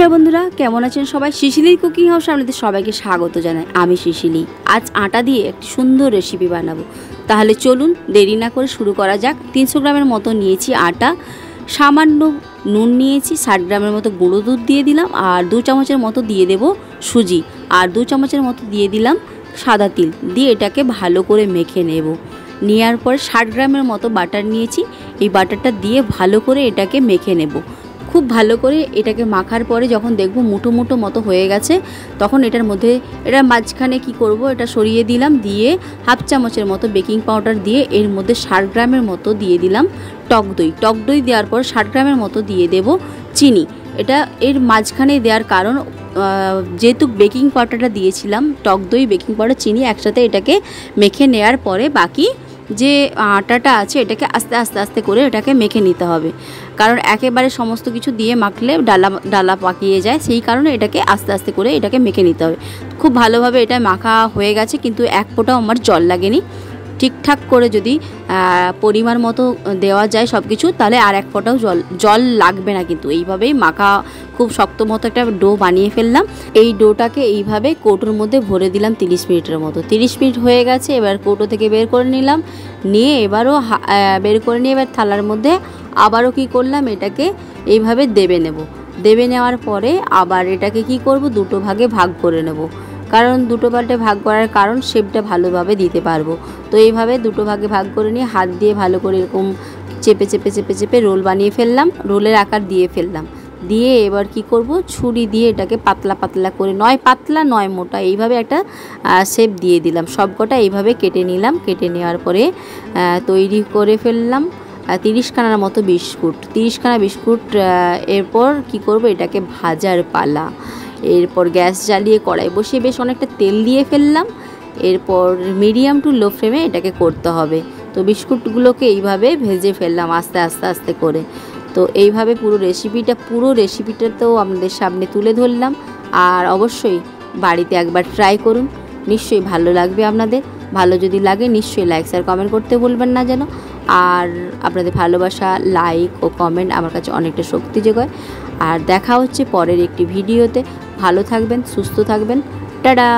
নমস্কার বন্ধুরা, কেমন আছেন সবাই? শিশিলির কুকিং হাউসে আপনাদের সবাইকে স্বাগত জানাই। আমি শিশিলি। আজ আটা দিয়ে একটি সুন্দর রেসিপি বানাবো। তাহলে চলুন দেরি না করে শুরু করা যাক। 300 গ্রামের মতো নিয়েছি আটা, সামান্য নুন নিয়েছি, 60 গ্রামের মতো গুঁড়ো দুধ দিয়ে দিলাম, আর 2 চামচের মতো দিয়ে দেব সুজি, আর 2 চামচের মতো দিয়ে দিলাম সাদা তিল দিয়ে এটাকে ভালো করে মেখে নেব। নেওয়ার পর 60 গ্রামের মতো বাটার নিয়েছি, এই বাটারটা দিয়ে ভালো করে এটাকে মেখে নেব। খুব ভালো করে এটাকে মাখার পরে যখন দেখব মুঠো মুঠো মতো হয়ে গেছে, তখন এটার মধ্যে মাঝখানে কি করব, এটা সরিয়ে দিলাম, দিয়ে হাফ চামচের মতো বেকিং পাউডার দিয়ে এর মধ্যে 60 গ্রামের মতো দিয়ে দিলাম টক দই দেওয়ার পর 60 গ্রামের মতো দিয়ে দেব চিনি। এটা এর মাঝখানে দেওয়ার কারণ, যেহেতু বেকিং পাউডারটা দিয়েছিলাম, টক দই, বেকিং পাউডার, চিনি একসাথে এটাকে মেখে নেওয়ার পরে বাকি যে আটাটা আছে এটাকে আস্তে আস্তে আস্তে করে এটাকে মেখে নিতে হবে। কারণ একেবারে সমস্ত কিছু দিয়ে মাখলে ডালা পাকিয়ে যায়, সেই কারণে এটাকে আস্তে আস্তে করে এটাকে মেখে নিতে হবে। খুব ভালোভাবে এটা মাখা হয়ে গেছে, কিন্তু এক ফোঁটাও আমার জল লাগেনি। ঠিকঠাক করে যদি পরিমাণ মতো দেওয়া যায় সব কিছু, তাহলে আর এক ফোঁটাও জল লাগবে না। কিন্তু এইভাবেই মাখা খুব শক্ত মতো একটা ডো বানিয়ে ফেললাম। এই ডোটাকে এইভাবে কৌটোর মধ্যে ভরে দিলাম 30 মিনিটের মতো। 30 মিনিট হয়ে গেছে, এবার কৌটো থেকে বের করে নিলাম, নিয়ে এবারও বের করে নিয়ে এবার থালার মধ্যে আবারও কি করলাম, এটাকে এইভাবে দেবে নেওয়ার পরে আবার এটাকে কি করব, দুটো ভাগে ভাগ করে নেব। কারণ দুটো পাল্টে ভাগ করার কারণ শেপটা ভালোভাবে দিতে পারবো। তো এইভাবে দুটো ভাগে ভাগ করে নিয়ে হাত দিয়ে ভালো করে এরকম চেপে চেপে চেপে চেপে রোল বানিয়ে ফেললাম, রোলের আকার দিয়ে ফেললাম। দিয়ে এবার কি করব, ছুরি দিয়ে এটাকে পাতলা পাতলা করে, নয় পাতলা নয় মোটা, এইভাবে একটা শেপ দিয়ে দিলাম। সবকটা এইভাবে কেটে নিলাম। কেটে নেওয়ার পরে তৈরি করে ফেললাম 30 খানার মতো বিস্কুট। 30 খানা বিস্কুট। এরপর কি করব, এটাকে ভাজার পালা। এরপর গ্যাস জ্বালিয়ে কড়াই বসিয়ে বেশ অনেকটা তেল দিয়ে ফেললাম। এরপর মিডিয়াম টু লো ফ্লেমে এটাকে করতে হবে। তো বিস্কুটগুলোকে এইভাবে ভেজে ফেললাম আস্তে আস্তে আস্তে করে। তো এইভাবে পুরো রেসিপিটা তো আপনাদের সামনে তুলে ধরলাম। আর অবশ্যই বাড়িতে একবার ট্রাই করুন, নিশ্চয়ই ভালো লাগবে আপনাদের। ভালো যদি লাগে নিশ্চয়ই লাইক শেয়ার কমেন্ট করতে ভুলবেন না যেন। আর আপনাদের ভালোবাসা, লাইক ও কমেন্ট আমার কাছে অনেকটা শক্তি যোগায়। আর দেখা হচ্ছে পরের একটি ভিডিওতে। ভালো থাকবেন, সুস্থ থাকবেন। টাটা।